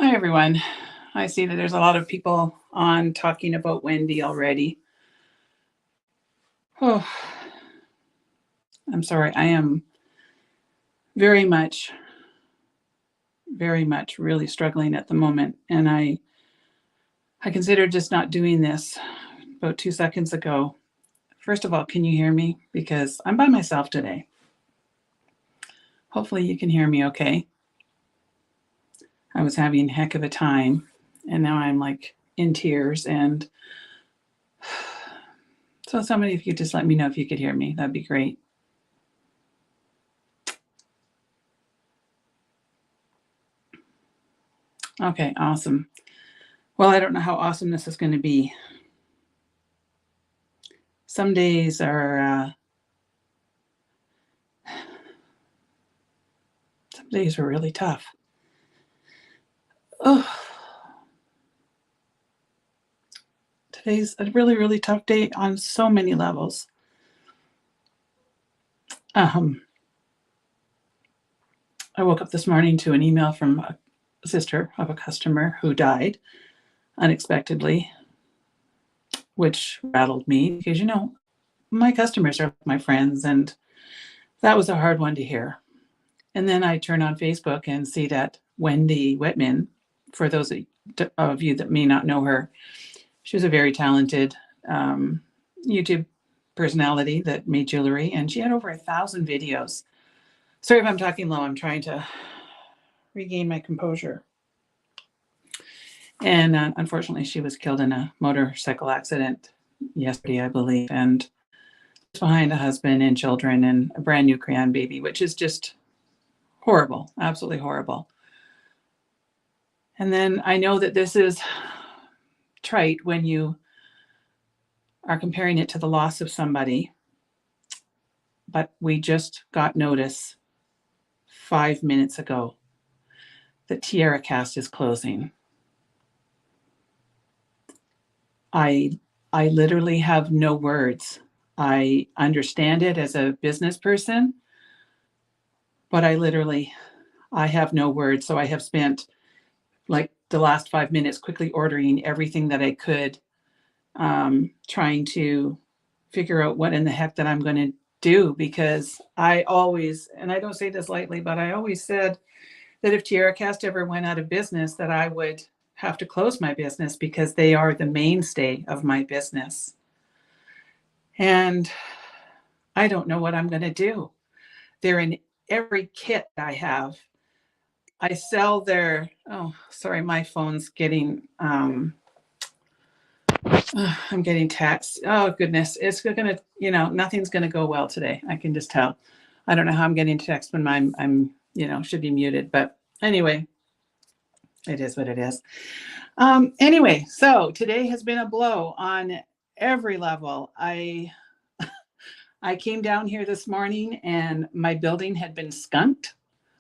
Hi, everyone. I see that there's a lot of people on talking about Wendy already. Oh, I'm sorry. I am very much, very much really struggling at the moment. And I considered just not doing this about 2 seconds ago. First of all, can you hear me? Because I'm by myself today. Hopefully you can hear me okay. I was having a heck of a time, and now I'm like in tears. And so somebody, if you could just let me know if you could hear me, that'd be great. Okay, awesome. Well, I don't know how awesome this is going to be. Some days are really tough. Oh, today's a really, really tough day on so many levels. I woke up this morning to an email from a sister of a customer who died unexpectedly, which rattled me because, my customers are my friends, and that was a hard one to hear. And then I turn on Facebook and see that Wendy Whitman, for those of you that may not know her, she was a very talented YouTube personality that made jewelry, and she had over 1,000 videos. Sorry if I'm talking low. I'm trying to regain my composure. And unfortunately, she was killed in a motorcycle accident yesterday, I believe, and behind a husband and children and a brand new crayon baby, which is just horrible, absolutely horrible. And then I know that this is trite when you are comparing it to the loss of somebody, but we just got notice 5 minutes ago that Tierra Cast is closing. I literally have no words. I understand it as a business person, but I have no words. So I have spent like the last 5 minutes quickly ordering everything that I could, trying to figure out what in the heck that I'm going to do, because I always, and I don't say this lightly, but I always said that if Tierra Cast ever went out of business, that I would have to close my business because they are the mainstay of my business. And I don't know what I'm going to do. They're in every kit I have. I sell their, oh, sorry, my phone's getting, I'm getting texts. Oh, goodness. It's going to, nothing's going to go well today. I can just tell. I don't know how I'm getting text when I'm should be muted. But anyway, it is what it is. Anyway, so today has been a blow on every level. I came down here this morning and my building had been skunked.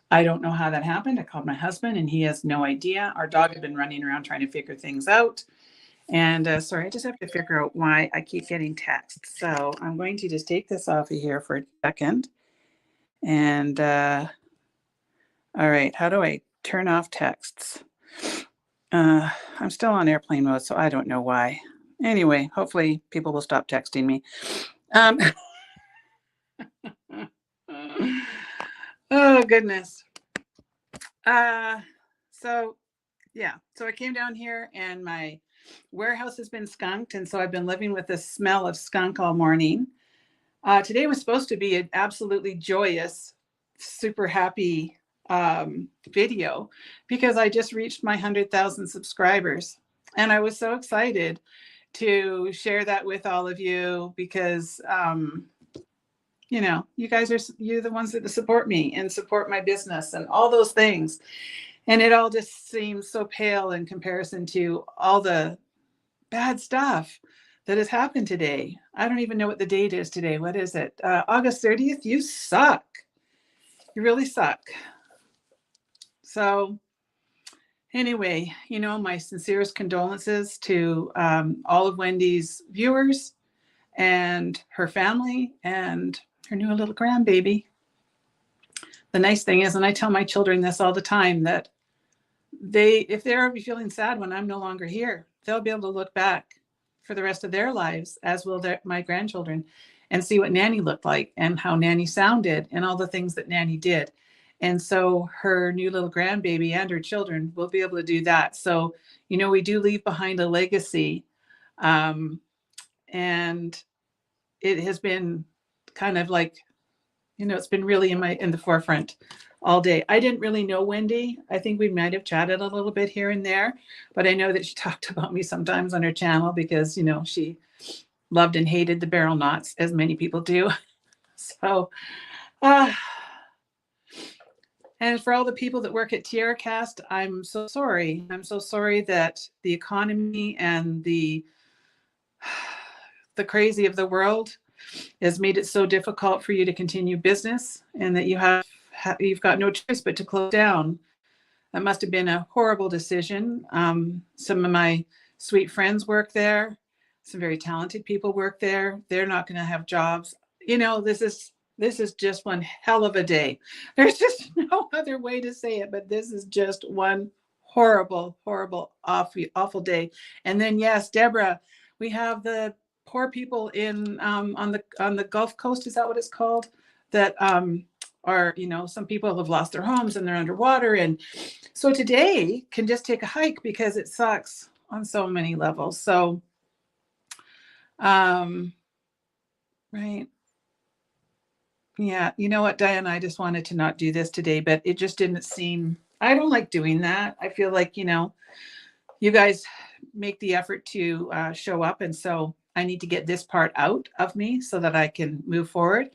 I don't know how that happened. I called my husband and he has no idea. Our dog had been running around trying to figure things out. And sorry, I just have to figure out why I keep getting texts. So I'm going to just take this off of here for a second. And all right, how do I turn off texts? I'm still on airplane mode, so I don't know why. Anyway, hopefully people will stop texting me. Oh, goodness. So I came down here and my warehouse has been skunked. And so I've been living with the smell of skunk all morning. Today was supposed to be an absolutely joyous, super happy video because I just reached my 100,000 subscribers. And I was so excited to share that with all of you because, you guys you're the ones that support me and support my business and all those things. And it all just seems so pale in comparison to all the bad stuff that has happened today. I don't even know what the date is today. What is it? August 30th? You suck. You really suck. So anyway, my sincerest condolences to all of Wendy's viewers and her family and her new little grandbaby. The nice thing is, and I tell my children this all the time, that if they're feeling sad when I'm no longer here, they'll be able to look back for the rest of their lives, as will my grandchildren, and see what Nanny looked like and how Nanny sounded and all the things that Nanny did. And so her new little grandbaby and her children will be able to do that. So, we do leave behind a legacy. And it has been kind of like, it's been really in the forefront all day. I didn't really know Wendy. I think we might have chatted a little bit here and there, but I know that she talked about me sometimes on her channel because, she loved and hated the barrel knots, as many people do. So, and for all the people that work at TierraCast, I'm so sorry. I'm so sorry that the economy and the crazy of the world has made it so difficult for you to continue business, and that you've got no choice but to close down. That must have been a horrible decision. Some of my sweet friends work there. Some very talented people work there. They're not going to have jobs. This is just one hell of a day. There's just no other way to say it, but this is just one horrible, horrible, awful day. And then, yes, Deborah, we have the poor people in on the Gulf Coast. Is that what it's called? That are, some people have lost their homes and they're underwater. And so today can just take a hike because it sucks on so many levels. So, right. Yeah. You know what, Diane, I just wanted to not do this today, but it just didn't seem, I don't like doing that. I feel like, you guys make the effort to show up. And so I need to get this part out of me so that I can move forward.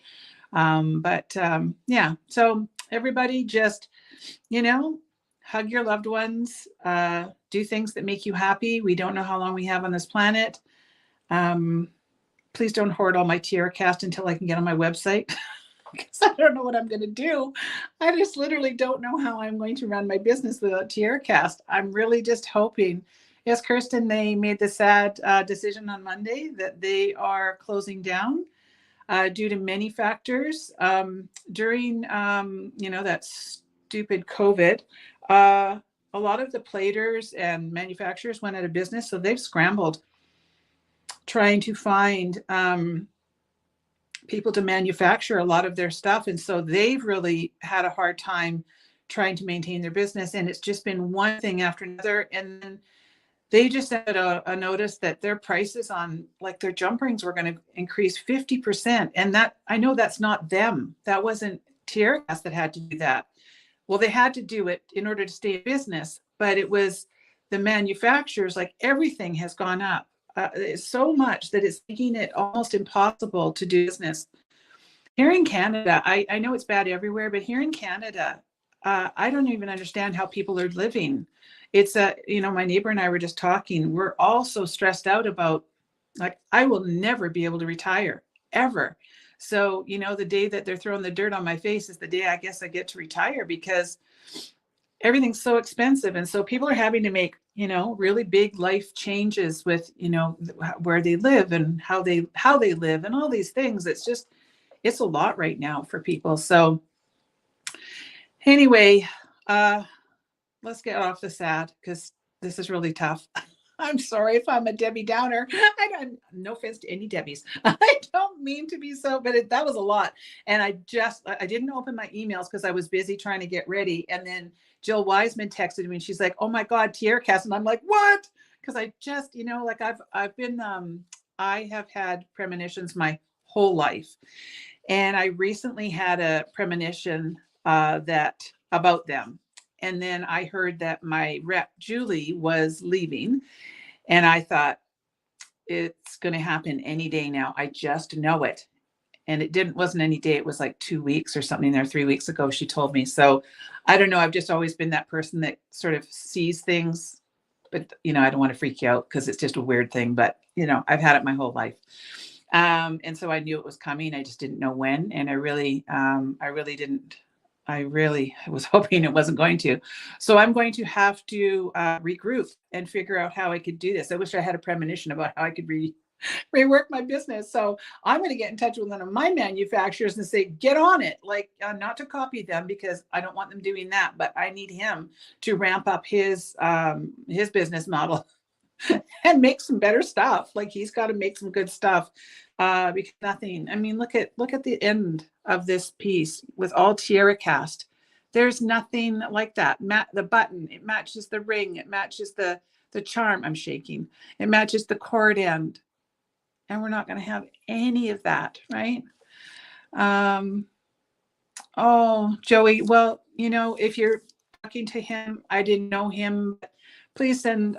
Yeah, so everybody just, hug your loved ones, do things that make you happy. We don't know how long we have on this planet. Please don't hoard all my TierraCast until I can get on my website. Because I don't know what I'm going to do. I just literally don't know how I'm going to run my business without TierraCast. I'm really just hoping. Yes, Kirsten, they made the sad decision on Monday that they are closing down due to many factors. During, that stupid COVID, a lot of the platers and manufacturers went out of business. So they've scrambled trying to find people to manufacture a lot of their stuff. And so they've really had a hard time trying to maintain their business. And it's just been one thing after another. And then they just sent a notice that their prices on like their jump rings were going to increase 50%. And that, I know that's not them. That wasn't TierraCast that had to do that. Well, they had to do it in order to stay in business, but it was the manufacturers, like everything has gone up. So much that it's making it almost impossible to do business. Here in Canada, I know it's bad everywhere, but here in Canada, I don't even understand how people are living. It's my neighbor and I were just talking. We're all so stressed out about, like, I will never be able to retire, ever. So, the day that they're throwing the dirt on my face is the day I guess I get to retire, because everything's so expensive. And so people are having to make, really big life changes with, where they live and how they live and all these things. It's a lot right now for people. So anyway, let's get off the sad, because this is really tough. I'm sorry if I'm a Debbie Downer. No offense to any Debbies. I don't mean to be so, but that was a lot. And I didn't open my emails because I was busy trying to get ready. And then Jill Wiseman texted me and she's like, "Oh my God, TierraCast." And I'm like, "What?" Because I just, I have had premonitions my whole life. And I recently had a premonition about them. And then I heard that my rep, Julie, was leaving. And I thought, it's going to happen any day now. I just know it. And it wasn't any day. It was like 2 weeks or something there, 3 weeks ago, she told me. So I don't know. I've just always been that person that sort of sees things. But, I don't want to freak you out because it's just a weird thing. But, I've had it my whole life. And so I knew it was coming. I just didn't know when. And I really was hoping it wasn't going to. So I'm going to have to regroup and figure out how I could do this. I wish I had a premonition about how I could rework my business. So I'm going to get in touch with one of my manufacturers and say, get on it. Like, not to copy them because I don't want them doing that, but I need him to ramp up his business model and make some better stuff. Like, he's got to make some good stuff. Because nothing, I mean, look at the end of this piece with all tiara cast. There's nothing like that. The button, it matches the ring, it matches the charm. I'm shaking. It matches the cord end. And we're not going to have any of that, right? Oh, Joey, well, if you're talking to him, I didn't know him. Please send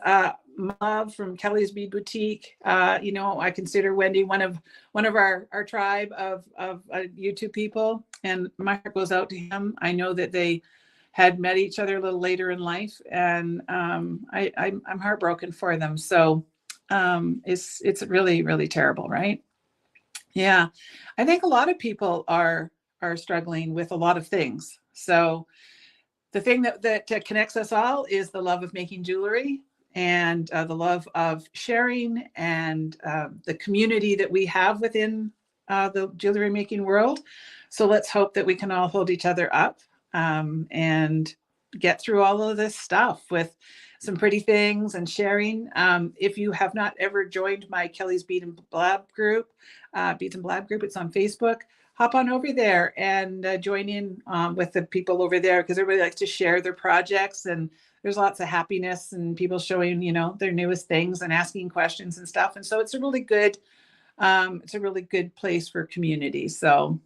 love from Kellie's Bead Boutique. I consider Wendy one of our tribe of YouTube people, and my heart goes out to him. I know that they had met each other a little later in life, and I'm heartbroken for them. So it's really, really terrible, right? Yeah, I think a lot of people are struggling with a lot of things. So the thing that connects us all is the love of making jewelry, and the love of sharing, and the community that we have within the jewelry making world. So let's hope that we can all hold each other up, and get through all of this stuff with some pretty things and sharing. If you have not ever joined my Kellie's Bead and Blab group, Beads and Blab group, it's on Facebook. Hop on over there and join in with the people over there, because everybody likes to share their projects, and there's lots of happiness and people showing, their newest things and asking questions and stuff. And so it's a really good place for community. So,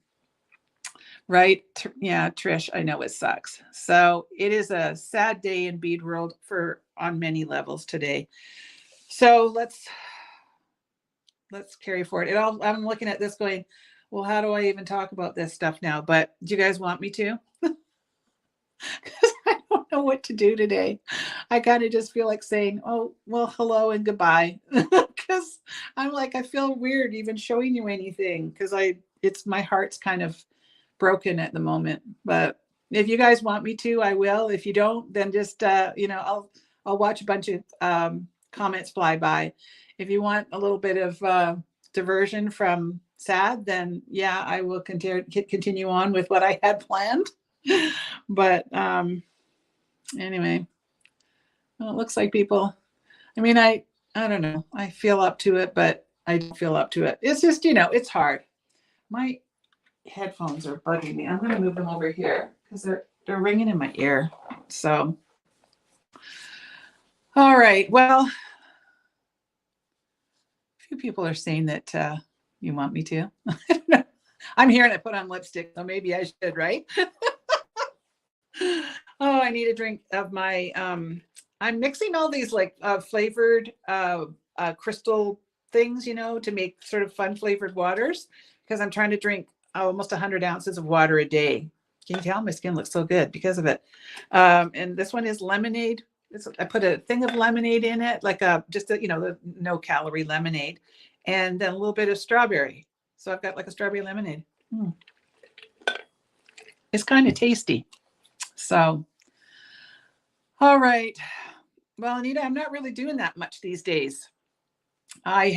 right. Yeah, Trish, I know it sucks. So it is a sad day in bead world on many levels today. So let's carry forward. I'm looking at this going, well, how do I even talk about this stuff now? But do you guys want me to? Because I don't know what to do today. I kind of just feel like saying, oh, well, hello and goodbye. Because I'm like, I feel weird even showing you anything, because my heart's kind of broken at the moment. But if you guys want me to, I will. If you don't, then just, I'll watch a bunch of comments fly by. If you want a little bit of diversion from sad, then yeah, I will continue on with what I had planned. But anyway, well, it looks like people, I mean, I don't know, I feel up to it, but I don't feel up to it. It's just, it's hard. My headphones are bugging me. I'm going to move them over here because they're ringing in my ear. So, all right, well, a few people are saying that you want me to. I don't know. I'm hearing it put on lipstick, so maybe I should, right? Oh, I need a drink of my, I'm mixing all these like flavored crystal things, to make sort of fun flavored waters, because I'm trying to drink almost 100 ounces of water a day. Can you tell my skin looks so good because of it? And this one is lemonade. I put a thing of lemonade in it, like the no calorie lemonade, and then a little bit of strawberry. So I've got like a strawberry lemonade. It's kind of tasty. So, all right. Well, Anita, I'm not really doing that much these days. I'm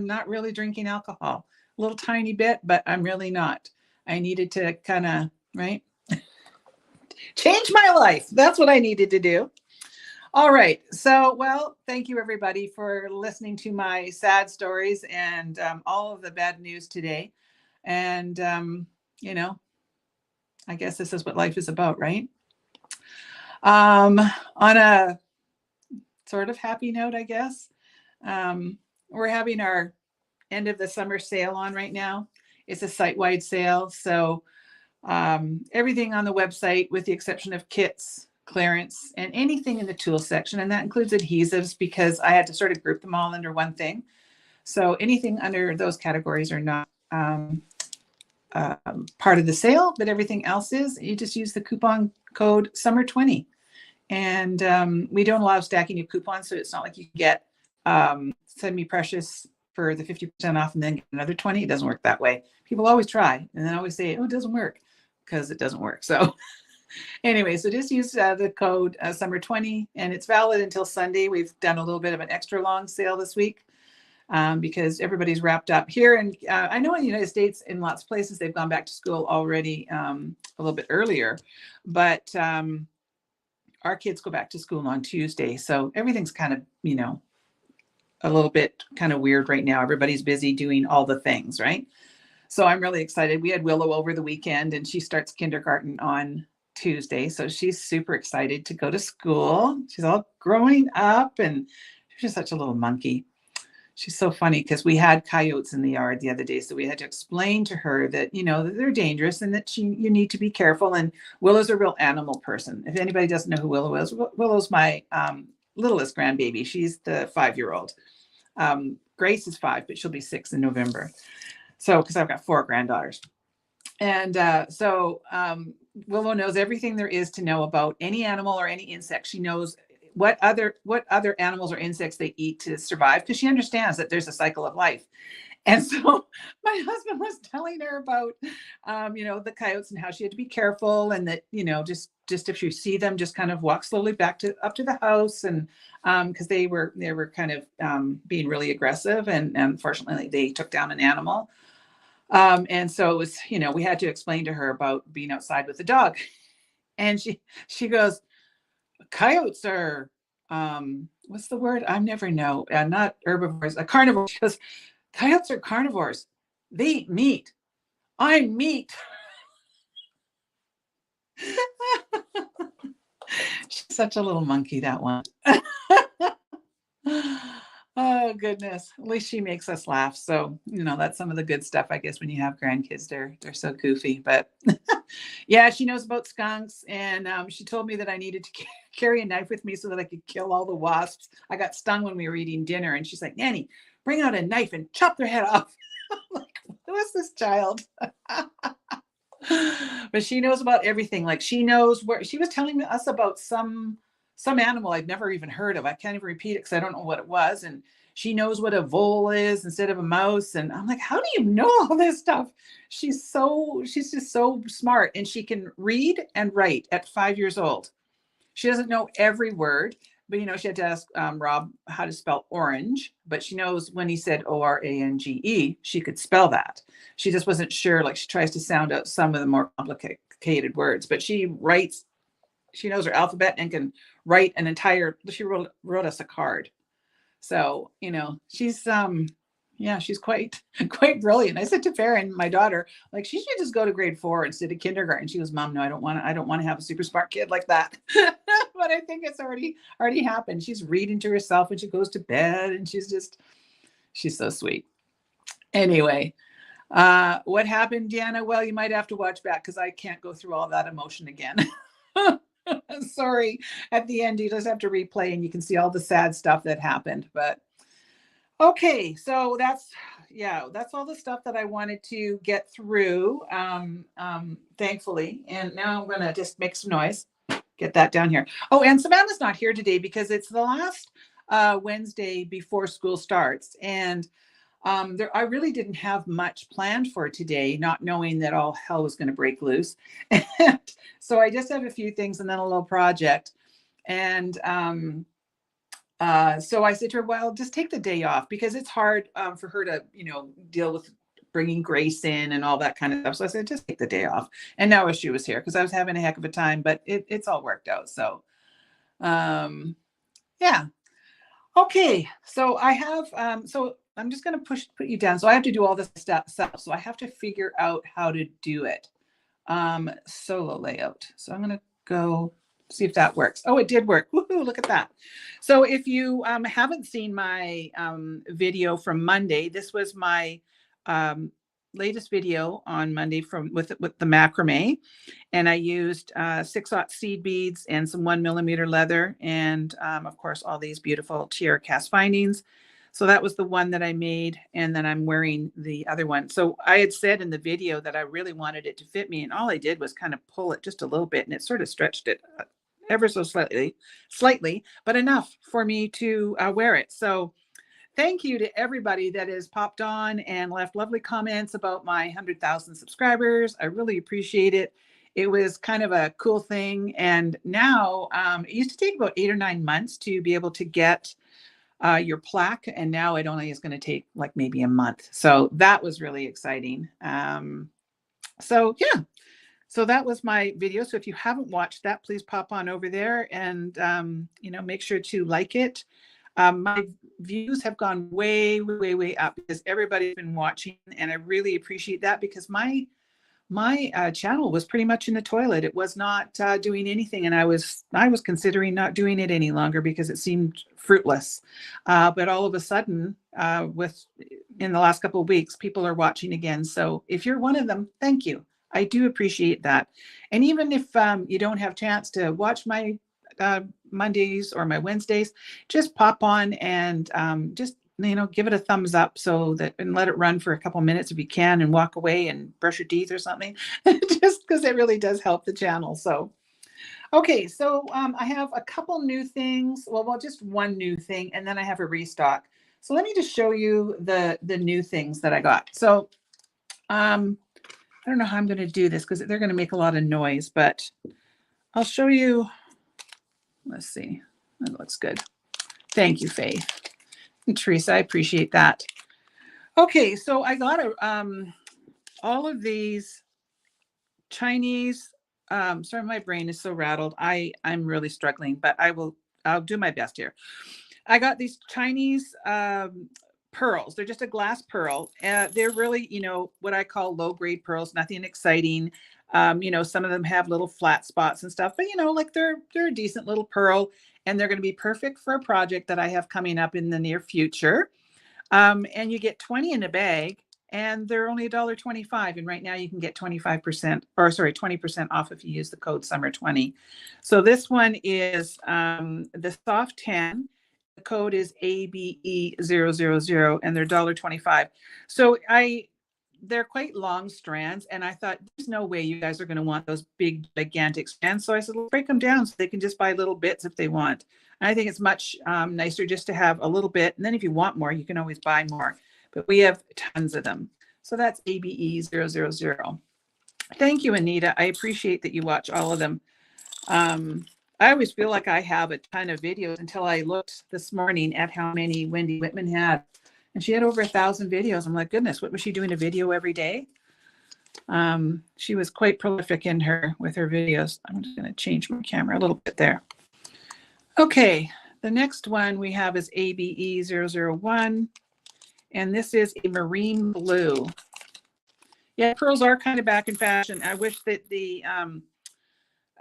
not really drinking alcohol, a little tiny bit, but I'm really not. I needed to kind of, right? Change my life. That's what I needed to do. All right. So, well, thank you everybody for listening to my sad stories and all of the bad news today. And, I guess this is what life is about, right? On a sort of happy note, I guess, we're having our end of the summer sale on right now. It's a site-wide sale. So everything on the website, with the exception of kits, clearance, and anything in the tool section, and that includes adhesives, because I had to sort of group them all under one thing. So anything under those categories are not part of the sale, but everything else is. You just use the coupon code SUMMER20. And we don't allow stacking of coupons, so it's not like you can get semi-precious for the 50% off and then get another 20. It doesn't work that way. People always try and then always say, oh, it doesn't work, because it doesn't work. So anyway, so just use the code SUMMER20, and it's valid until Sunday. We've done a little bit of an extra long sale this week. because everybody's wrapped up here. And I know in the United States, in lots of places, they've gone back to school already a little bit earlier. But our kids go back to school on Tuesday. So everything's kind of, a little bit kind of weird right now. Everybody's busy doing all the things, right? So I'm really excited. We had Willow over the weekend and she starts kindergarten on Tuesday. So she's super excited to go to school. She's all growing up and she's just such a little monkey. She's so funny because we had coyotes in the yard the other day. So we had to explain to her that, that they're dangerous and that you need to be careful. And Willow's a real animal person. If anybody doesn't know who Willow is, Willow's my littlest grandbaby. She's the 5-year-old. Grace is 5, but she'll be 6 in November. So, because I've got 4 granddaughters. And Willow knows everything there is to know about any animal or any insect. She knows what other animals or insects they eat to survive, because she understands that there's a cycle of life. And so my husband was telling her about, the coyotes and how she had to be careful, and that, just if you see them, just kind of walk slowly up to the house. And because they were kind of being really aggressive, and unfortunately they took down an animal. And so it was, we had to explain to her about being outside with the dog. And she goes, coyotes are, what's the word? I never know. Not herbivores, carnivores. She goes, coyotes are carnivores. They eat meat. I'm meat. She's such a little monkey, that one. Oh, goodness. At least she makes us laugh. So, that's some of the good stuff, I guess, when you have grandkids. They're so goofy. But yeah, she knows about skunks. And she told me that I needed to carry a knife with me so that I could kill all the wasps. I got stung when we were eating dinner. And she's like, Nanny, bring out a knife and chop their head off. I'm like, who is this child? But she knows about everything. Like, she knows where she was telling us about some animal I'd never even heard of. I can't even repeat it because I don't know what it was. And she knows what a vole is instead of a mouse. And I'm like, how do you know all this stuff? She's just so smart. And she can read and write at 5 years old. She doesn't know every word, but she had to ask Rob how to spell orange. But she knows when he said ORANGE, she could spell that. She just wasn't sure. Like, she tries to sound out some of the more complicated words, but she writes. She knows her alphabet and can write an entire. She wrote us a card. So she's she's quite brilliant. I said to Farron, my daughter, like, she should just go to grade 4 instead of kindergarten. She goes, Mom, no, I don't want to have a super smart kid like that. But I think it's already happened. She's reading to herself when she goes to bed, and she's so sweet. Anyway, what happened, Deanna? Well, you might have to watch back because I can't go through all that emotion again. Sorry. At the end, you just have to replay and you can see all the sad stuff that happened. But okay, so that's all the stuff that I wanted to get through, thankfully. And now I'm gonna just make some noise, get that down here. Oh, and Savannah's not here today because it's the last Wednesday before school starts. And I really didn't have much planned for today, not knowing that all hell was going to break loose. And so I just have a few things and then a little project. And so I said to her, well, just take the day off, because it's hard for her to, deal with bringing Grace in and all that kind of stuff. So I said, just take the day off. And now she was here because I was having a heck of a time, but it's all worked out. So yeah. Okay. So I have, so I'm just going to put you down. So I have to do all this stuff. So I have to figure out how to do it. Solo layout. So I'm going to go see if that works. Oh, it did work. Woohoo, look at that. So if you haven't seen my video from Monday, this was my latest video on Monday with the macrame. And I used 6/0 seed beads and some 1mm leather. And of course, all these beautiful tiara cast findings. So that was the one that I made. And then I'm wearing the other one. So I had said in the video that I really wanted it to fit me. And all I did was kind of pull it just a little bit. And it sort of stretched it ever so slightly, but enough for me to wear it. So thank you to everybody that has popped on and left lovely comments about my 100,000 subscribers. I really appreciate it. It was kind of a cool thing. And now it used to take about 8 or 9 months to be able to get your plaque. And now it only is going to take like maybe a month. So that was really exciting. So yeah, so that was my video. So if you haven't watched that, please pop on over there and, make sure to like it. My views have gone way, way, way up because everybody's been watching, and I really appreciate that because my channel was pretty much in the toilet. It was not doing anything, and I was considering not doing it any longer because it seemed fruitless. But all of a sudden, in the last couple of weeks, people are watching again. So if you're one of them, thank you. I do appreciate that. And even if you don't have a chance to watch my Mondays or my Wednesdays, just pop on and just give it a thumbs up and let it run for a couple minutes if you can, and walk away and brush your teeth or something, just because it really does help the channel. So, okay, so I have a couple new things. Well, just one new thing, and then I have a restock. So let me just show you the new things that I got. So I don't know how I'm going to do this because they're going to make a lot of noise, but I'll show you. Let's see. That looks good. Thank you, Faith. And Teresa, I appreciate that. Okay, so I got all of these Chinese. Sorry, my brain is so rattled. I'm really struggling, but I'll do my best here. I got these Chinese pearls. They're just a glass pearl. They're really, what I call low grade pearls. Nothing exciting. Some of them have little flat spots and stuff, but like they're a decent little pearl, and they're going to be perfect for a project that I have coming up in the near future. And you get 20 in a bag, and they're only $1.25. And right now you can get 20% off if you use the code summer20. So this one is the soft tan. The code is ABE000, and they're $1.25. So they're quite long strands, and I thought there's no way you guys are going to want those big gigantic strands. So I said, let's break them down so they can just buy little bits if they want. And I think it's much nicer just to have a little bit, and then if you want more, you can always buy more. But we have tons of them. So that's ABE000. Thank you, Anita. I appreciate that you watch all of them. I always feel like I have a ton of videos until I looked this morning at how many Wendy Whitman had. And she had over 1,000 videos. I'm like, goodness, what was she doing, a video every day? She was quite prolific with her videos. I'm just going to change my camera a little bit there. Okay, the next one we have is ABE001. And this is a marine blue. Yeah, pearls are kind of back in fashion. I wish that the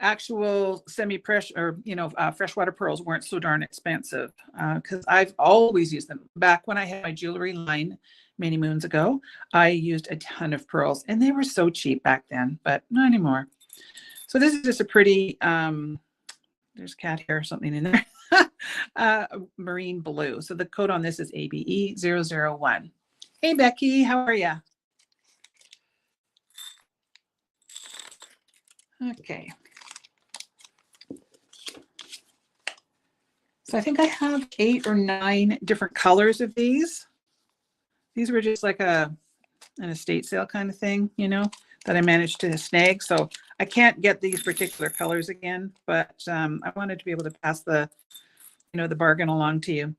actual semi-pressure or freshwater pearls weren't so darn expensive, because I've always used them. Back when I had my jewelry line many moons ago, I used a ton of pearls, and they were so cheap back then, but not anymore. So this is just a pretty there's cat hair or something in there. Marine blue. So the code on this is ABE001. Hey Becky, how are you? Okay. So I think I have 8 or 9 different colors of these. These were just like an estate sale kind of thing, that I managed to snag. So I can't get these particular colors again, but I wanted to be able to pass the bargain along to you.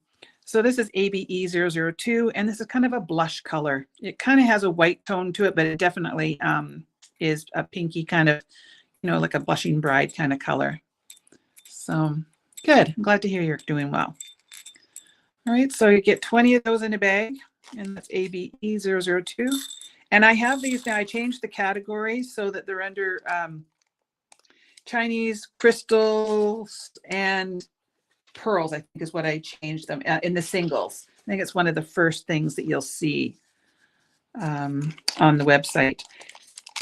So this is ABE002, and this is kind of a blush color. It kind of has a white tone to it, but it definitely is a pinky kind of, like a blushing bride kind of color. So good. I'm glad to hear you're doing well. All right, so you get 20 of those in a bag, and that's ABE002. And I have these now. I changed the categories so that they're under Chinese crystals and pearls, I think is what I changed them in the singles. I think it's one of the first things that you'll see on the website.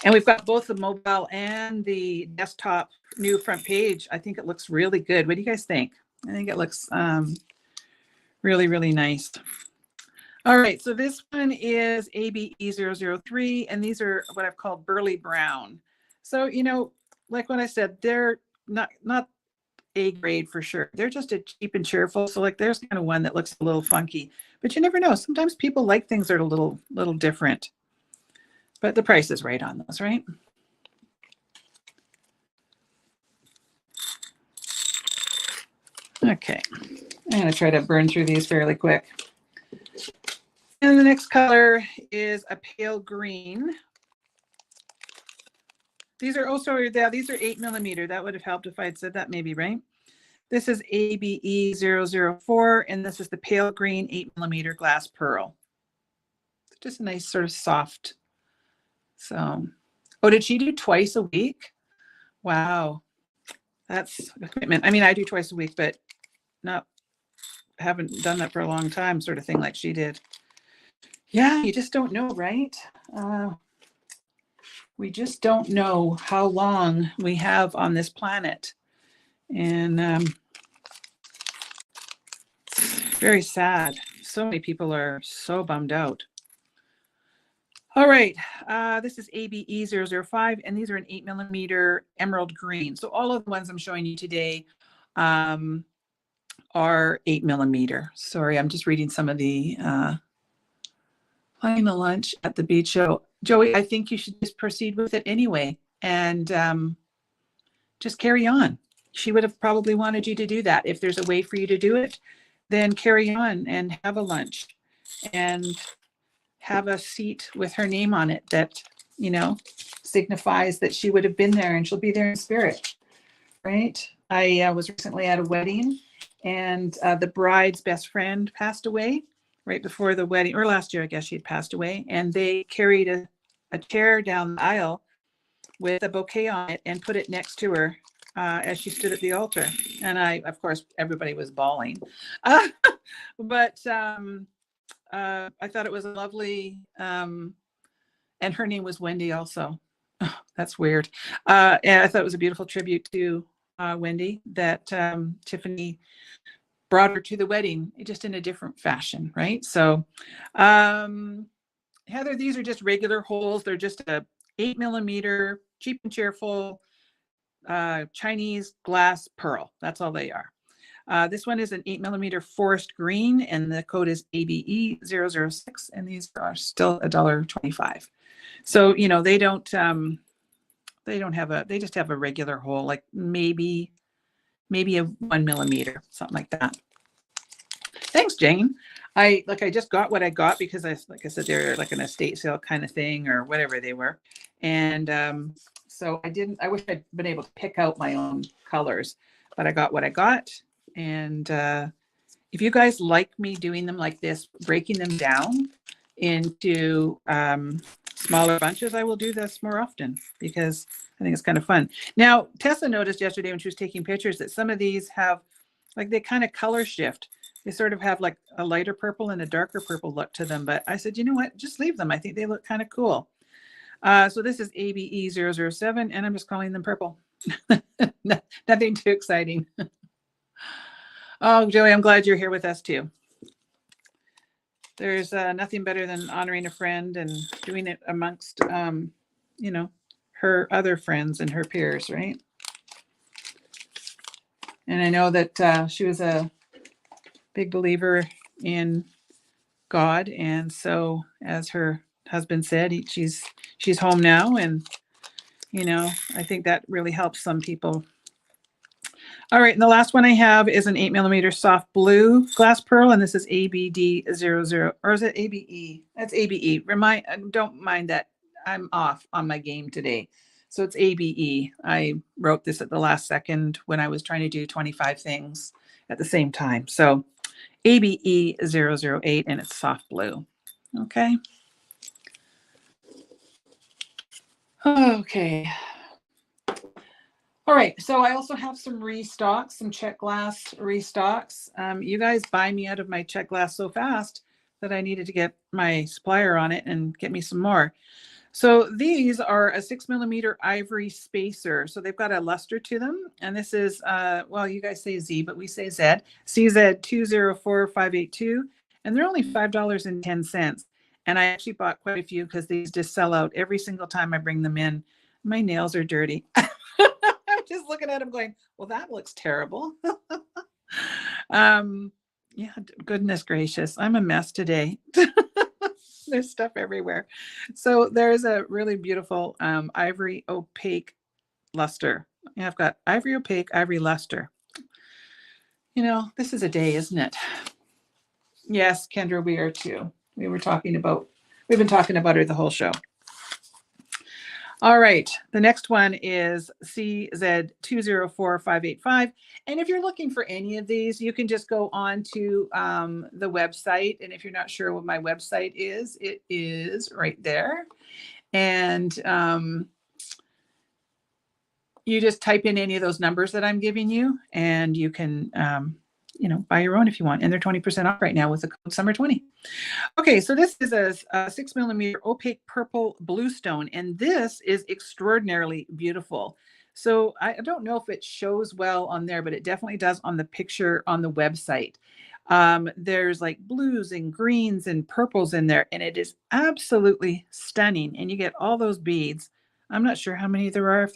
And we've got both the mobile and the desktop new front page. I think it looks really good. What do you guys think? I think it looks really, really nice. All right, so this one is ABE003, and these are what I've called burly brown. So, like what I said, they're not A grade for sure. They're just a cheap and cheerful. So like there's kind of one that looks a little funky, but you never know. Sometimes people like things that are a little different. But the price is right on those, right? Okay. I'm going to try to burn through these fairly quick. And the next color is a pale green. These are, oh, sorry, yeah, these are 8mm. That would have helped if I had said that maybe, right? This is ABE004, and this is the pale green 8mm glass pearl. Just a nice sort of soft. So, oh, did she do twice a week? Wow. That's a commitment. I mean, I do twice a week, but haven't done that for a long time, sort of thing like she did. Yeah, you just don't know, right? We just don't know how long we have on this planet. And very sad. So many people are so bummed out. All right, this is ABE005, and these are an 8mm emerald green. So all of the ones I'm showing you today are 8mm. Sorry, I'm just reading some of the planning a lunch at the beach show. Joey, I think you should just proceed with it anyway, and just carry on. She would have probably wanted you to do that. If there's a way for you to do it, then carry on and have a lunch and have a seat with her name on it that, you know, signifies that she would have been there and she'll be there in spirit, right? I was recently at a wedding, and the bride's best friend passed away right before the wedding, or last year, I guess she had passed away, and they carried a chair down the aisle with a bouquet on it and put it next to her as she stood at the altar. And of course, everybody was bawling. But I thought it was a lovely, and her name was Wendy also. Oh, that's weird. And I thought it was a beautiful tribute to Wendy that Tiffany brought her to the wedding, just in a different fashion, right? So, Heather, these are just regular holes. They're just a 8mm, cheap and cheerful Chinese glass pearl. That's all they are. This one is an 8mm forest green, and the code is ABE006, and these are still $1.25. So, you know, they just have a regular hole, like maybe a 1mm, something like that. Thanks, Jane. I just got what I got because like I said, they're like an estate sale kind of thing or whatever they were. And so I wish I'd been able to pick out my own colors, but I got what I got. And if you guys like me doing them like this, breaking them down into smaller bunches, I will do this more often because I think it's kind of fun. Now, Tessa noticed yesterday when she was taking pictures that some of these have, like, they kind of color shift. They sort of have like a lighter purple and a darker purple look to them. But I said, you know what, just leave them. I think they look kind of cool. So this is ABE007, and I'm just calling them purple. Nothing too exciting. Oh, Joey, I'm glad you're here with us too. There's nothing better than honoring a friend and doing it amongst, you know, her other friends and her peers, right? And I know that she was a big believer in God, and so, as her husband said, she's home now, and you know, I think that really helps some people. All right, and the last one I have is an 8mm soft blue glass pearl, and this is ABD00, or is it ABE? That's ABE. Don't mind that I'm off on my game today. So it's ABE. I wrote this at the last second when I was trying to do 25 things at the same time. So ABE008, and it's soft blue. Okay. Okay. All right, so I also have some restocks, some check glass restocks. You guys buy me out of my check glass so fast that I needed to get my supplier on it and get me some more. So these are a 6mm ivory spacer. So they've got a luster to them. And this is, well, you guys say Z, but we say Z, CZ204582. And they're only $5.10. And I actually bought quite a few because these just sell out every single time I bring them in. My nails are dirty. I'm just looking at them going, well, that looks terrible. Yeah, goodness gracious. I'm a mess today. There's stuff everywhere. So there's a really beautiful ivory opaque luster. Yeah, I've got ivory opaque, ivory luster. You know, this is a day, isn't it? Yes, Kendra, we are too. We've been talking about her the whole show. All right. The next one is CZ204585. And if you're looking for any of these, you can just go on to the website. And if you're not sure what my website is, it is right there. And you just type in any of those numbers that I'm giving you, and you can, buy your own if you want. And they're 20% off right now with the code SUMMER20. Okay, so this is a 6mm opaque purple bluestone, and this is extraordinarily beautiful. So I don't know if it shows well on there, but it definitely does on the picture on the website. There's like blues and greens and purples in there, and it is absolutely stunning. And you get all those beads. I'm not sure how many there are.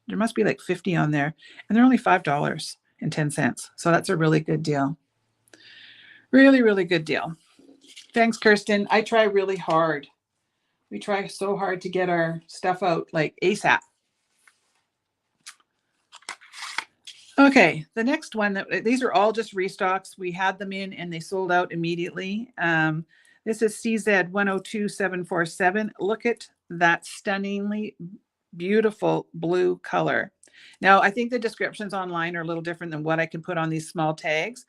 There must be like 50 on there, and they're only $5.10. So that's a really good deal. Really, really good deal. Thanks, Kirsten. I try really hard. We try so hard to get our stuff out like ASAP. Okay, the next one, these are all just restocks. We had them in and they sold out immediately. This is CZ102747. Look at that stunningly beautiful blue color. Now, I think the descriptions online are a little different than what I can put on these small tags,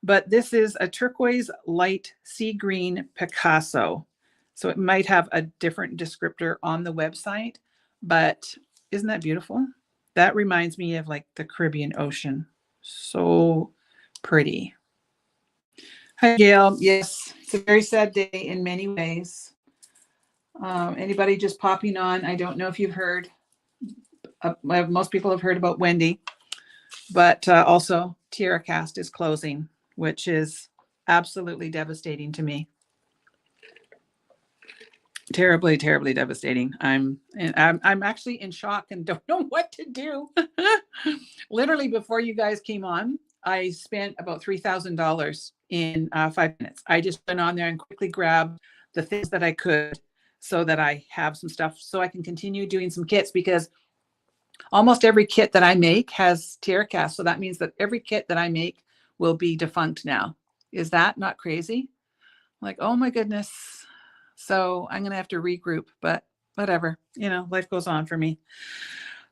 but this is a turquoise light sea green Picasso. So it might have a different descriptor on the website, but isn't that beautiful? That reminds me of like the Caribbean Ocean. So pretty. Hi, Gail. Yes, it's a very sad day in many ways. Anybody just popping on? I don't know if you've heard. Most people have heard about Wendy, but also TierraCast is closing, which is absolutely devastating to me. Terribly, terribly devastating. I'm actually in shock and don't know what to do. Literally, before you guys came on, I spent about $3,000 in 5 minutes. I just went on there and quickly grabbed the things that I could so that I have some stuff so I can continue doing some kits, because almost every kit that I make has TierraCast. So that means that every kit that I make will be defunct now. Is that not crazy? Like, oh my goodness. So I'm going to have to regroup, but whatever, life goes on for me.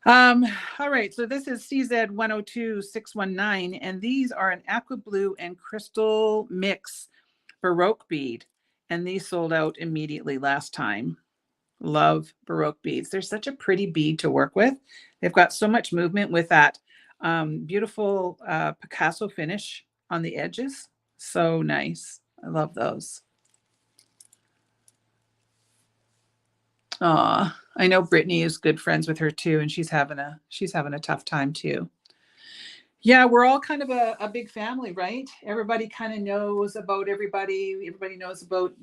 All right. So this is CZ102619, and these are an aqua blue and crystal mix Baroque bead. And these sold out immediately last time. Love Baroque beads. They're such a pretty bead to work with. They've got so much movement with that beautiful Picasso finish on the edges. So nice. I love those. I know Brittany is good friends with her too, and she's having a tough time too. Yeah, we're all kind of a big family, right? Everybody kind of knows about everybody. Everybody knows about,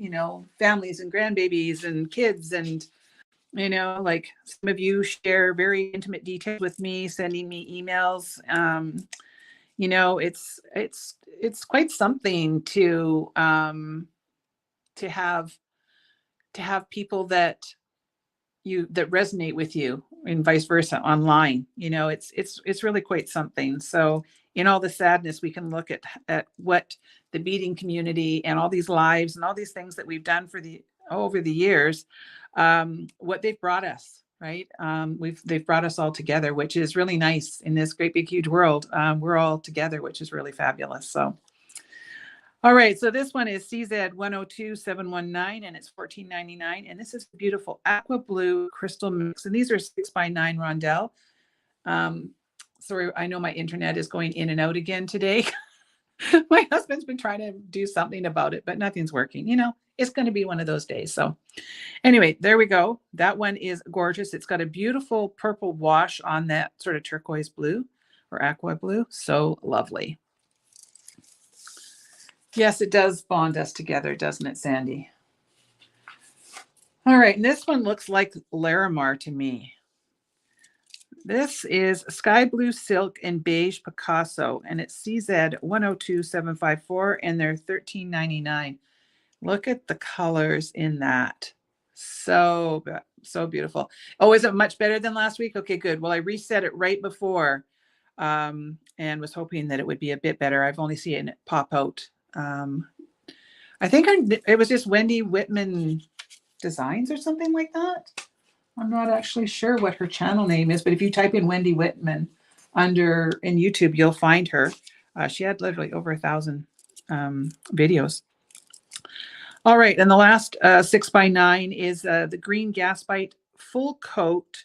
families and grandbabies and kids. And, like some of you share very intimate details with me, sending me emails. It's quite something to have people that resonate with you, and vice versa online. It's really quite something. So in all the sadness, we can look at what the beading community and all these lives and all these things that we've done over the years, what they've brought us, right? They've brought us all together, which is really nice in this great big huge world. We're all together, which is really fabulous. So all right, so this one is CZ102719, and it's $14.99. And this is beautiful aqua blue crystal mix. And these are 6x9 rondelle. Sorry, I know my internet is going in and out again today. My husband's been trying to do something about it, but nothing's working. It's going to be one of those days. So anyway, there we go. That one is gorgeous. It's got a beautiful purple wash on that sort of turquoise blue or aqua blue. So lovely. Yes, it does bond us together, doesn't it, Sandy? All right, and this one looks like Larimar to me. This is sky blue silk and beige Picasso, and it's CZ102754, and they're $13.99. Look at the colors in that. So beautiful. Oh, is it much better than last week? Okay, good. Well, I reset it right before and was hoping that it would be a bit better. I've only seen it pop out. I think it was just Wendy Whitman Designs or something like that. I'm not actually sure what her channel name is, but if you type in Wendy Whitman in YouTube, you'll find her. She had literally over 1,000 videos. All right, and the last 6x9 is the green Gasbite full coat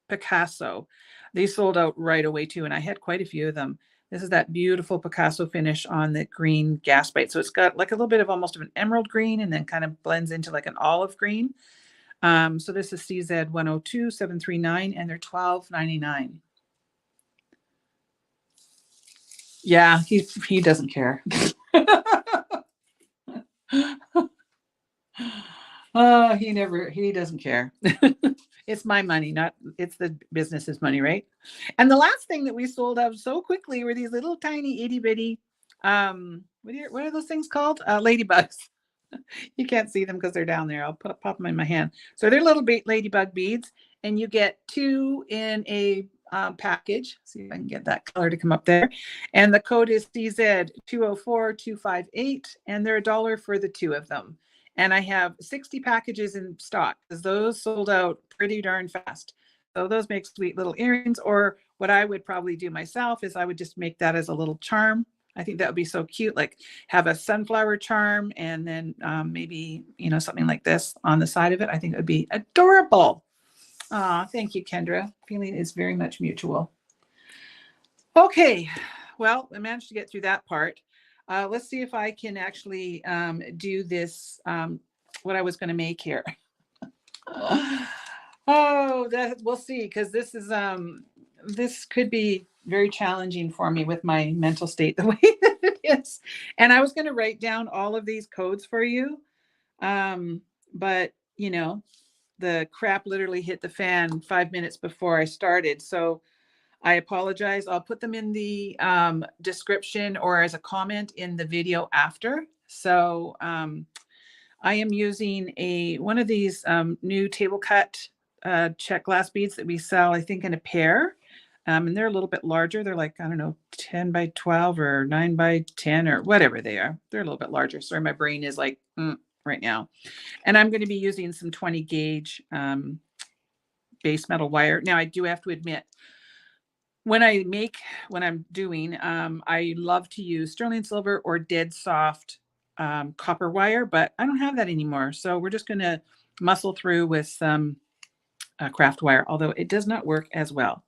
Picasso. These sold out right away too, and I had quite a few of them. This is that beautiful Picasso finish on the green Gasbite. So it's got like a little bit of almost of an emerald green and then kind of blends into like an olive green. So this is CZ 102739 and they're $12.99. Yeah, he doesn't care. Oh, he doesn't care. It's my money, it's the business's money, right? And the last thing that we sold out so quickly were these little tiny itty bitty, what are those things called? Ladybugs. You can't see them because they're down there. I'll pop them in my hand. So they're little ladybug beads, and you get 2 in a package. See if I can get that color to come up there. And the code is CZ 204258, and they're $1 for the 2 of them. And I have 60 packages in stock because those sold out pretty darn fast. So those make sweet little earrings, or what I would probably do myself is I would just make that as a little charm. I think that would be so cute, like have a sunflower charm and then maybe, something like this on the side of it. I think it would be adorable. Thank you, Kendra. Feeling is very much mutual. Okay, well, I managed to get through that part. Let's see if I can actually do this, what I was going to make here. We'll see, because this could be very challenging for me with my mental state the way that it is. And I was going to write down all of these codes for you. But the crap literally hit the fan 5 minutes before I started. So I apologize. I'll put them in the description or as a comment in the video after. So I am using one of these new table cut check glass beads that we sell, I think, in a pair. And they're a little bit larger. They're like, I don't know, 10 by 12 or 9 by 10 or whatever they are. They're a little bit larger. Sorry, my brain is like right now. And I'm going to be using some 20 gauge base metal wire. Now, I do have to admit, when I'm doing, I love to use sterling silver or dead soft copper wire, but I don't have that anymore. So we're just going to muscle through with some craft wire, although it does not work as well.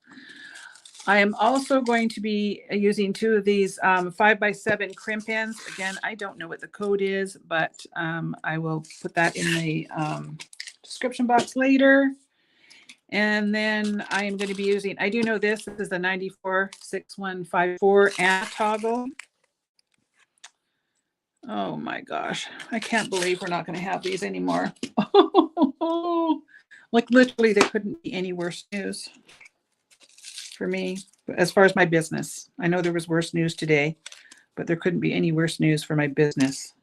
I am also going to be using 2 of these 5x7 crimp ends. Again, I don't know what the code is, but I will put that in the description box later. And then I am going to be using, I do know this is the 946154 and toggle. Oh my gosh, I can't believe we're not going to have these anymore. Like literally, there couldn't be any worse news for me as far as my business. I know there was worse news today, but there couldn't be any worse news for my business.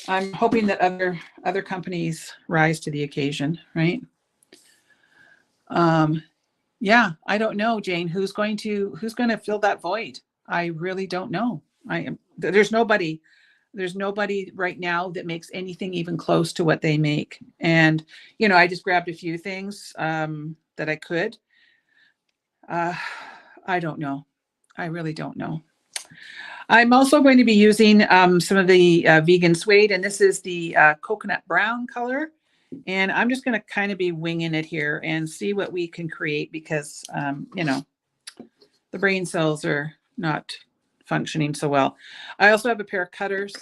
I'm hoping that other companies rise to the occasion, right? Yeah, I don't know, Jane, who's going to fill that void? I really don't know. There's nobody right now that makes anything even close to what they make. And, I just grabbed a few things that I could. I don't know. I really don't know. I'm also going to be using some of the vegan suede, and this is the coconut brown color. And I'm just going to kind of be winging it here and see what we can create because, the brain cells are not functioning so well. I also have a pair of cutters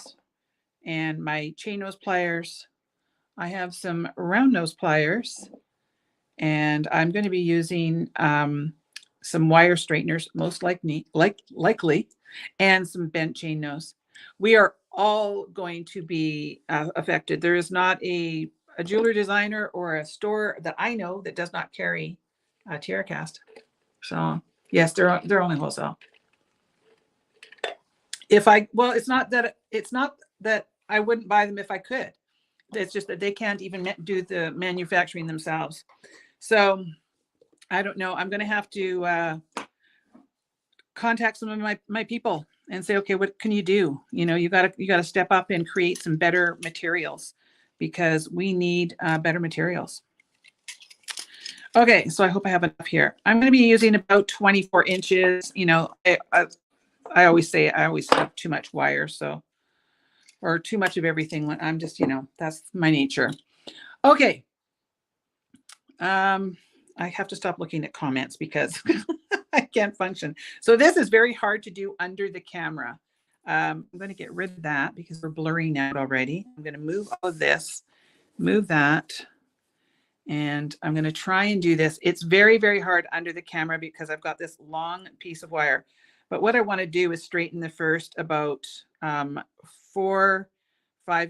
and my chain nose pliers. I have some round nose pliers, and I'm going to be using some wire straighteners, most likely, and some bent chain nose. We are all going to be affected. There is not a jeweler designer or a store that I know that does not carry TierraCast. So yes, they're only wholesale. It's not that I wouldn't buy them if I could. It's just that they can't even do the manufacturing themselves. So I don't know. I'm going to have to contact some of my people and say, okay, what can you do? You know, you got to step up and create some better materials, because we need better materials. Okay, so I hope I have enough here. I'm going to be using about 24 inches. You know, I always say I always have too much wire, so, or too much of everything. When I'm just, you know, that's my nature. Okay. I have to stop looking at comments because I can't function. So this is very hard to do under the camera. I'm going to get rid of that because we're blurring out already. I'm going to move all of this, move that, and I'm going to try and do this. It's very, very hard under the camera because I've got this long piece of wire. But what I want to do is straighten the first about 4-5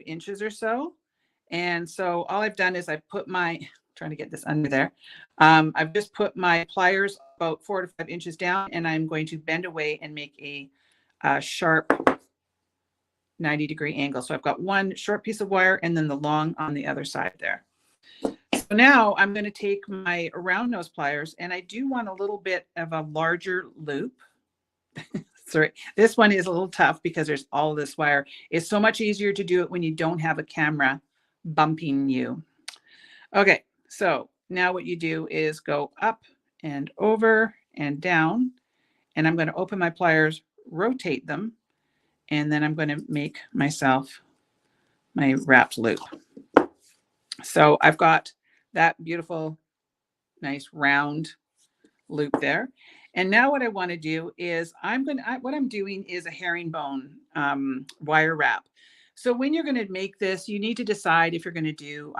inches or so. And so all I've done is I've put my, trying to get this under there. I've just put my pliers about 4 to 5 inches down, and I'm going to bend away and make a sharp 90-degree angle. So I've got one short piece of wire and then the long on the other side there. So now I'm going to take my round nose pliers, and I do want a little bit of a larger loop. Sorry, this one is a little tough because there's all this wire. It's so much easier to do it when you don't have a camera bumping you. Okay, so now what you do is go up and over and down, and I'm going to open my pliers, rotate them, and then I'm going to make myself my wrapped loop. So I've got that beautiful, nice round loop there. And now what I want to do is what I'm doing is a herringbone wire wrap. So when you're going to make this, you need to decide if you're going to do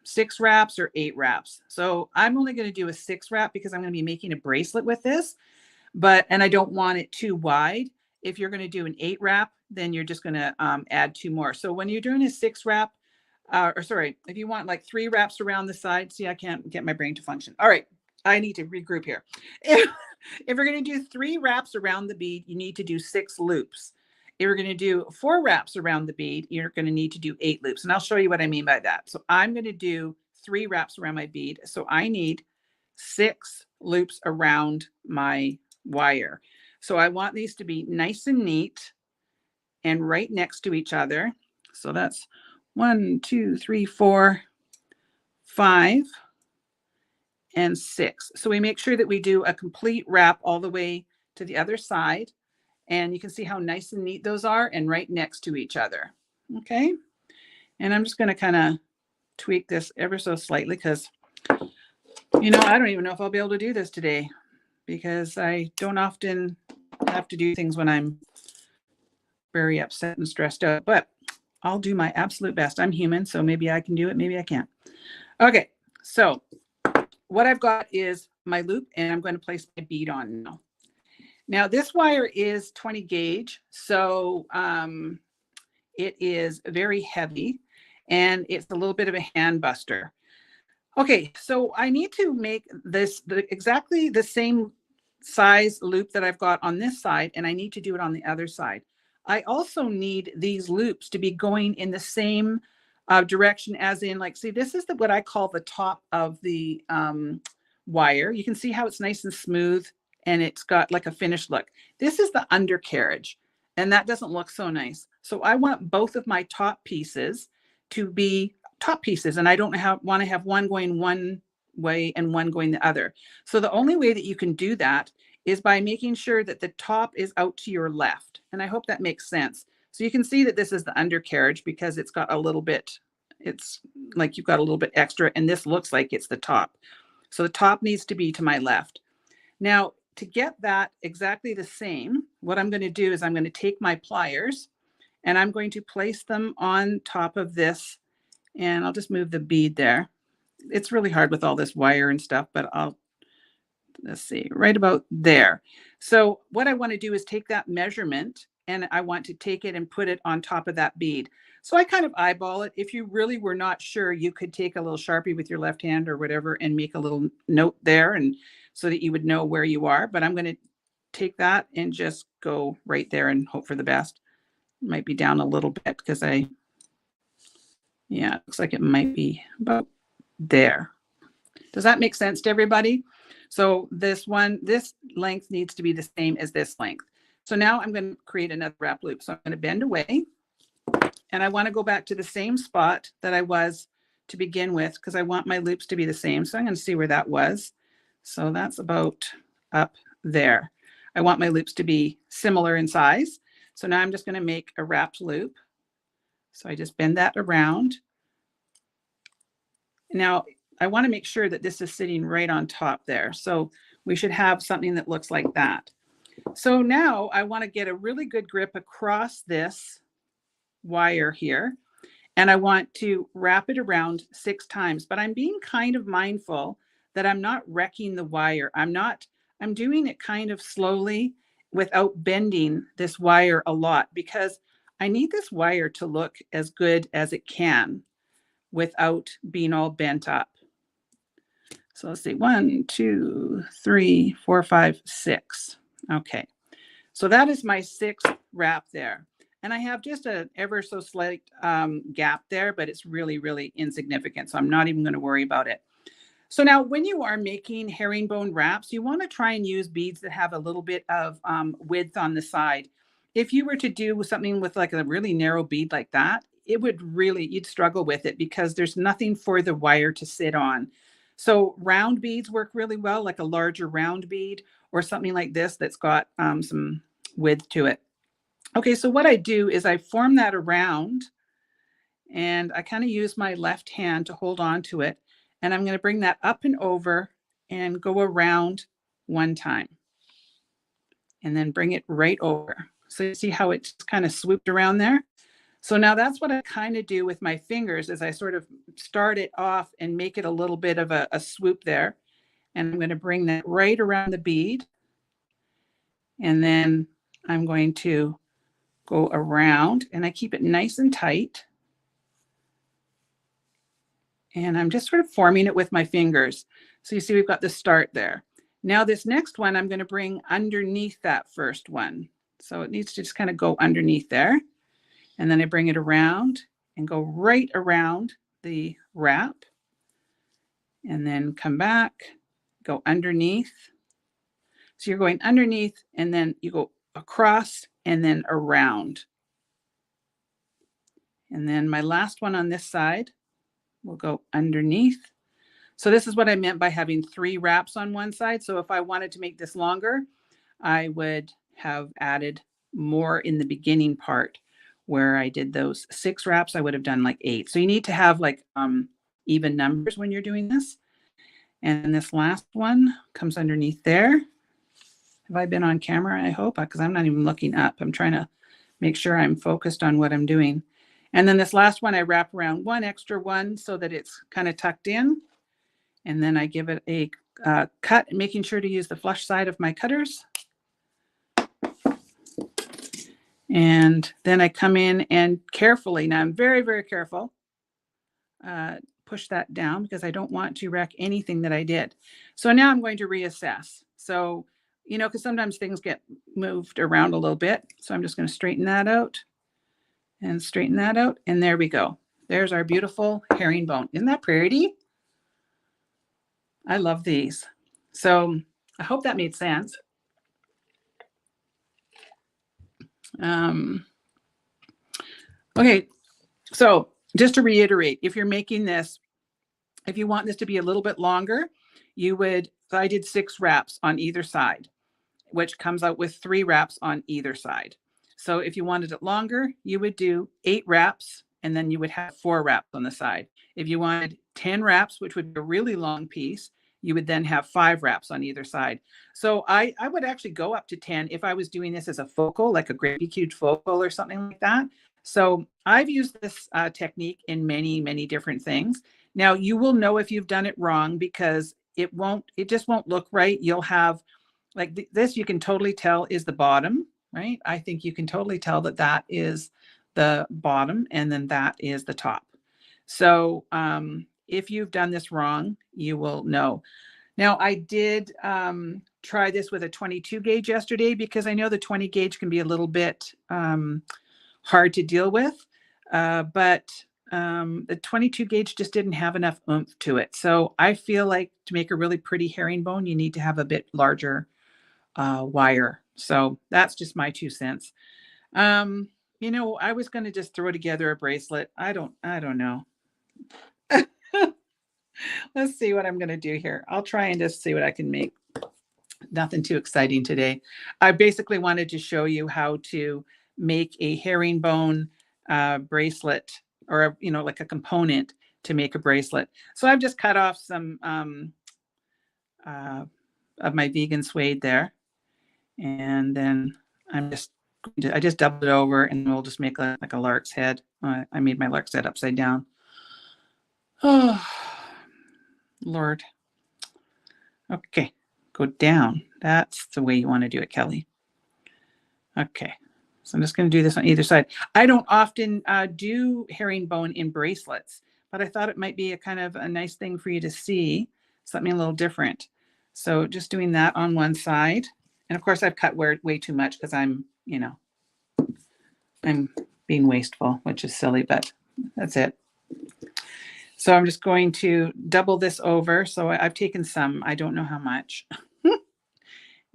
6 wraps or 8 wraps. So I'm only going to do a 6 wrap because I'm going to be making a bracelet with this, and I don't want it too wide. If you're going to do an 8 wrap, then you're just going to add 2 more. So when you're doing a 6 wrap, if you want like 3 wraps around the side, see, I can't get my brain to function. All right, I need to regroup here. If you're going to do 3 wraps around the bead, you need to do 6 loops. If you're going to do 4 wraps around the bead, you're going to need to do 8 loops. And I'll show you what I mean by that. So I'm going to do 3 wraps around my bead. So I need 6 loops around my wire. So I want these to be nice and neat and right next to each other. So that's 1, 2, 3, 4, 5. And 6. So we make sure that we do a complete wrap all the way to the other side. And you can see how nice and neat those are and right next to each other. Okay. And I'm just going to kind of tweak this ever so slightly because, you know, I don't even know if I'll be able to do this today because I don't often have to do things when I'm very upset and stressed out, but I'll do my absolute best. I'm human, so maybe I can do it. Maybe I can't. Okay. So what I've got is my loop, and I'm going to place my bead on now. Now this wire is 20 gauge, so it is very heavy, and it's a little bit of a hand buster. Okay, so I need to make this exactly the same size loop that I've got on this side, and I need to do it on the other side. I also need these loops to be going in the same direction, as in, like, see, this is what I call the top of the wire. You can see how it's nice and smooth and it's got like a finished look. This is the undercarriage, and that doesn't look so nice. So I want both of my top pieces to be top pieces, and I don't want to have one going one way and one going the other. So the only way that you can do that is by making sure that the top is out to your left. And I hope that makes sense. So you can see that this is the undercarriage because it's got a little bit, it's like you've got a little bit extra, and this looks like it's the top. So the top needs to be to my left. Now, to get that exactly the same, what I'm going to do is I'm going to take my pliers and I'm going to place them on top of this, and I'll just move the bead there. It's really hard with all this wire and stuff, but let's see, right about there. So what I want to do is take that measurement, and I want to take it and put it on top of that bead. So I kind of eyeball it. If you really were not sure, you could take a little Sharpie with your left hand or whatever and make a little note there, and so that you would know where you are. But I'm going to take that and just go right there and hope for the best. It might be down a little bit because it looks like it might be about there. Does that make sense to everybody? So this length needs to be the same as this length. So now I'm going to create another wrap loop. So I'm going to bend away, and I want to go back to the same spot that I was to begin with, because I want my loops to be the same. So I'm going to see where that was. So that's about up there. I want my loops to be similar in size. So now I'm just going to make a wrapped loop. So I just bend that around. Now I want to make sure that this is sitting right on top there. So we should have something that looks like that. So now I want to get a really good grip across this wire here, and I want to wrap it around 6 times, but I'm being kind of mindful that I'm not wrecking the wire. I'm doing it kind of slowly without bending this wire a lot, because I need this wire to look as good as it can without being all bent up. So let's see, 1, 2, 3, 4, 5, 6. Okay. So that is my 6th wrap there. And I have just an ever so slight gap there, but it's really, really insignificant. So I'm not even going to worry about it. So now when you are making herringbone wraps, you want to try and use beads that have a little bit of width on the side. If you were to do something with like a really narrow bead like that, you'd struggle with it because there's nothing for the wire to sit on. So round beads work really well, like a larger round bead or something like this that's got some width to it. Okay, so what I do is I form that around, and I kind of use my left hand to hold on to it. And I'm going to bring that up and over and go around 1 time. And then bring it right over. So you see how it's kind of swooped around there? So now that's what I kind of do with my fingers, is I sort of start it off and make it a little bit of a swoop there. And I'm going to bring that right around the bead. And then I'm going to go around, and I keep it nice and tight. And I'm just sort of forming it with my fingers. So you see we've got the start there. Now this next one, I'm going to bring underneath that first one. So it needs to just kind of go underneath there. And then I bring it around and go right around the wrap. And then come back, go underneath. So you're going underneath, and then you go across and then around. And then my last one on this side will go underneath. So this is what I meant by having 3 wraps on one side. So if I wanted to make this longer, I would have added more in the beginning part. Where I did those 6 wraps, I would have done like 8. So you need to have like even numbers when you're doing this. And this last one comes underneath there. Have I been on camera? I hope, because I'm not even looking up. I'm trying to make sure I'm focused on what I'm doing. And then this last one, I wrap around 1 extra one so that it's kind of tucked in. And then I give it a cut, making sure to use the flush side of my cutters. And then I come in and carefully, now I'm very, very careful, push that down because I don't want to wreck anything that I did. So now I'm going to reassess. So, you know, because sometimes things get moved around a little bit. So I'm just going to straighten that out and straighten that out. And there we go. There's our beautiful herringbone. Isn't that pretty? I love these. So I hope that made sense. Okay, so just to reiterate, if you're making this, if you want this to be a little bit longer, you would, so I did 6 wraps on either side, which comes out with 3 wraps on either side. So if you wanted it longer, you would do 8 wraps, and then you would have 4 wraps on the side. If you wanted 10 wraps, which would be a really long piece, you would then have 5 wraps on either side. So I would actually go up to 10 if I was doing this as a focal, like a gravy cube focal or something like that. So I've used this technique in many, many different things. Now you will know if you've done it wrong because it just won't look right. You'll have like this, you can totally tell is the bottom, right? I think you can totally tell that that is the bottom and then that is the top. So if you've done this wrong, you will know. Now I did try this with a 22 gauge yesterday because I know the 20 gauge can be a little bit hard to deal with. But the 22 gauge just didn't have enough oomph to it. So I feel like to make a really pretty herringbone, you need to have a bit larger wire. So that's just my 2 cents. You know, I was going to just throw together a bracelet. I don't know. Let's see what I'm going to do here. I'll try and just see what I can make. Nothing too exciting today. I basically wanted to show you how to make a herringbone bracelet, or you know, like a component to make a bracelet. So I've just cut off some of my vegan suede there, and then I just doubled it over, and we'll just make like a lark's head. I made my lark's head upside down. Oh, Lord. Okay, go down. That's the way you want to do it, Kelly. Okay, so I'm just going to do this on either side. I don't often do herringbone in bracelets, but I thought it might be a kind of a nice thing for you to see, something a little different. So just doing that on one side. And of course I've cut way too much because I'm, you know, I'm being wasteful, which is silly, but that's it. So I'm just going to double this over. So I've taken some, I don't know how much,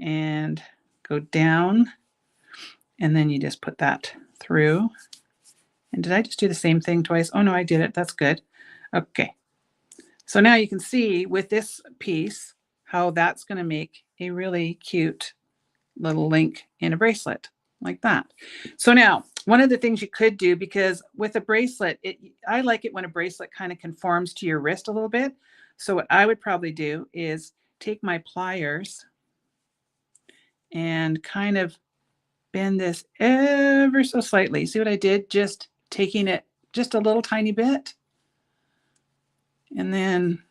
and go down. And then you just put that through. And did I just do the same thing twice? Oh no, I did it. That's good. Okay. So now you can see with this piece how that's going to make a really cute little link in a bracelet like that. So now one of the things you could do, because with a bracelet, I like it when a bracelet kind of conforms to your wrist a little bit. So what I would probably do is take my pliers and kind of bend this ever so slightly. See what I did? Just taking it just a little tiny bit. And then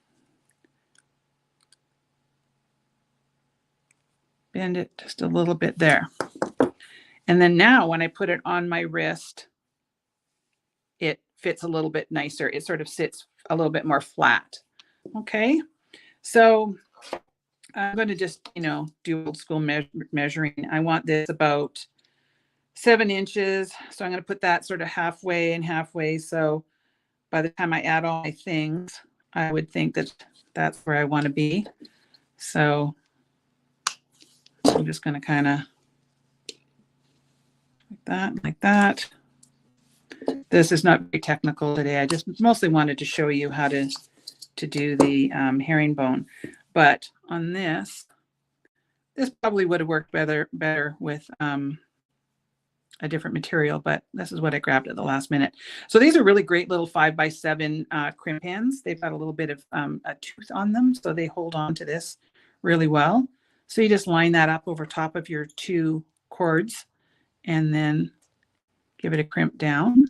bend it just a little bit there. And then now when I put it on my wrist, it fits a little bit nicer. It sort of sits a little bit more flat. Okay. So I'm going to just, you know, do old school measuring. I want this about 7 inches. So I'm going to put that sort of halfway and halfway. So by the time I add all my things, I would think that that's where I want to be. So I'm just going to kind of like that. This is not very technical today. I just mostly wanted to show you how to do the herringbone. But on this probably would have worked better with a different material, but this is what I grabbed at the last minute. So these are really great little 5x7 crimp pins. They've got a little bit of a tooth on them, so they hold on to this really well. So you just line that up over top of your 2 cords and then give it a crimp down.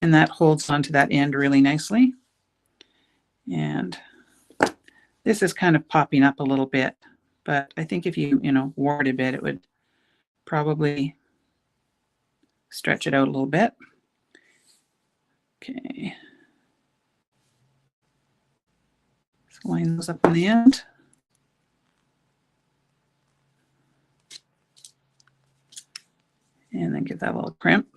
And that holds onto that end really nicely. And this is kind of popping up a little bit, but I think if you wore it a bit, it would probably stretch it out a little bit. Okay. So line those up on the end. And then give that a little crimp.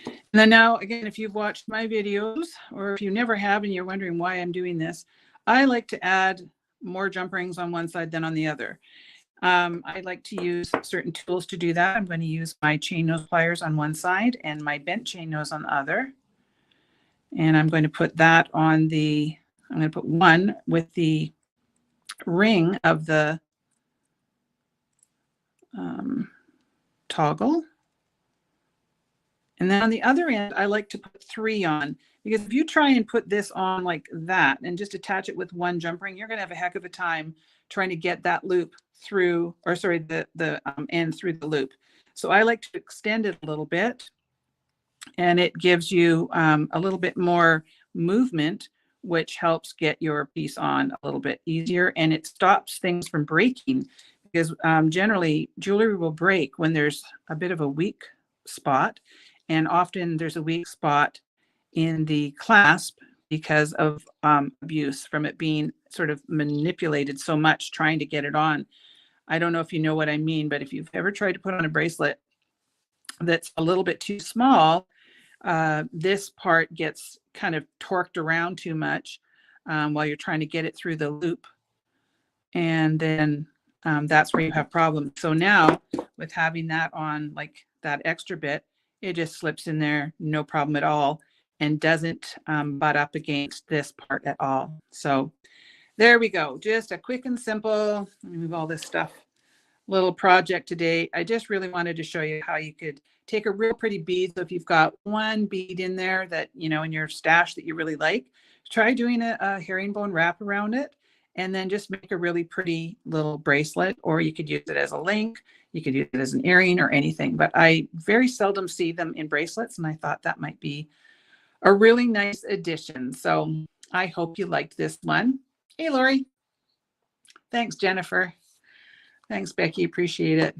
And then now, again, if you've watched my videos, or if you never have and you're wondering why I'm doing this, I like to add more jump rings on one side than on the other. I like to use certain tools to do that. I'm going to use my chain nose pliers on one side and my bent chain nose on the other. And I'm going to put that on the, I'm going to put one with the ring of the toggle. And then on the other end, I like to put 3 on, because if you try and put this on like that and just attach it with one jump ring, you're going to have a heck of a time trying to get that loop through, or sorry, the end through the loop. So I like to extend it a little bit, and it gives you a little bit more movement, which helps get your piece on a little bit easier, and it stops things from breaking, because generally jewelry will break when there's a bit of a weak spot. And often there's a weak spot in the clasp because of abuse, from it being sort of manipulated so much trying to get it on. I don't know if you know what I mean, but if you've ever tried to put on a bracelet that's a little bit too small, this part gets kind of torqued around too much while you're trying to get it through the loop. And then that's where you have problems. So now with having that on, like that extra bit, it just slips in there, no problem at all, and doesn't butt up against this part at all. So there we go. Just a quick and simple, let me move all this stuff, little project today. I just really wanted to show you how you could take a real pretty bead. So if you've got one bead in there that, you know, in your stash that you really like, try doing a herringbone wrap around it, and then just make a really pretty little bracelet, or you could use it as a link. You could use it as an earring or anything, but I very seldom see them in bracelets, and I thought that might be a really nice addition. So I hope you liked this one. Hey, Lori. Thanks, Jennifer. Thanks, Becky. Appreciate it.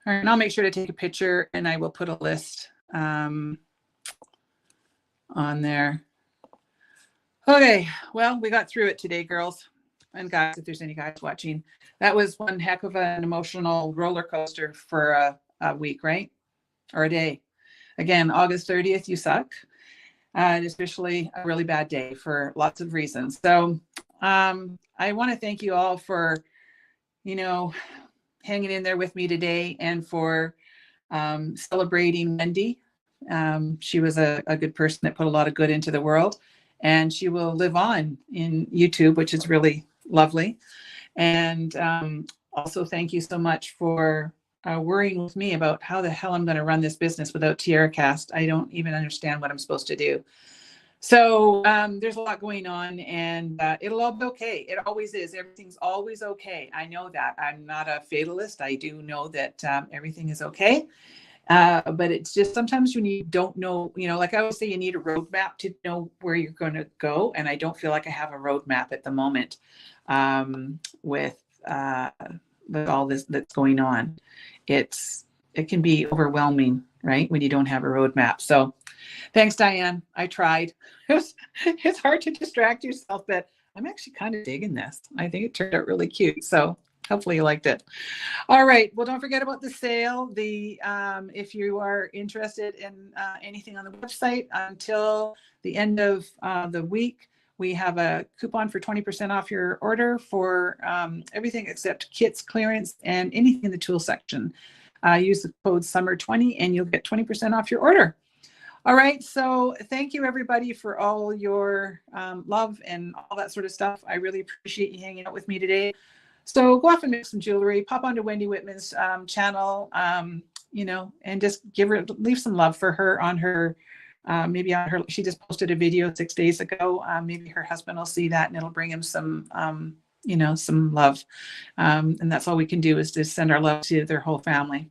All right, and I'll make sure to take a picture, and I will put a list on there. Okay, well, we got through it today, girls and guys, if there's any guys watching. That was one heck of an emotional roller coaster for a week, right? Or a day. Again, August 30th, you suck. And especially a really bad day for lots of reasons. So I want to thank you all for, you know, hanging in there with me today, and for celebrating Wendy. She was a good person that put a lot of good into the world, and she will live on in YouTube, which is really lovely. And also thank you so much for worrying with me about how the hell I'm going to run this business without TierraCast. I don't even understand what I'm supposed to do. So there's a lot going on, and it'll all be okay. It always is. Everything's always okay. I know that. I'm not a fatalist. I do know that everything is okay. But it's just sometimes when you don't know, you know, like I always say, you need a roadmap to know where you're going to go. And I don't feel like I have a roadmap at the moment with all this that's going on. It can be overwhelming, right, when you don't have a roadmap. So thanks, Diane. I tried. It's hard to distract yourself, but I'm actually kind of digging this. I think it turned out really cute. So hopefully you liked it. All right. Well, don't forget about the sale. If you are interested in anything on the website, until the end of the week, we have a coupon for 20% off your order for everything except kits, clearance, and anything in the tool section. Use the code SUMMER20 and you'll get 20% off your order. All right. So thank you, everybody, for all your love and all that sort of stuff. I really appreciate you hanging out with me today. So go off and make some jewelry, pop onto Wendy Whitman's channel, you know, and just leave some love for her on her, maybe on her, she just posted a video 6 days ago. Maybe her husband will see that and it'll bring him some, you know, some love. And that's all we can do, is just send our love to their whole family.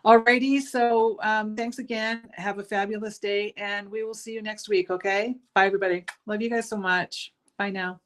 All righty. So thanks again. Have a fabulous day, and we will see you next week. Okay. Bye, everybody. Love you guys so much. Bye now.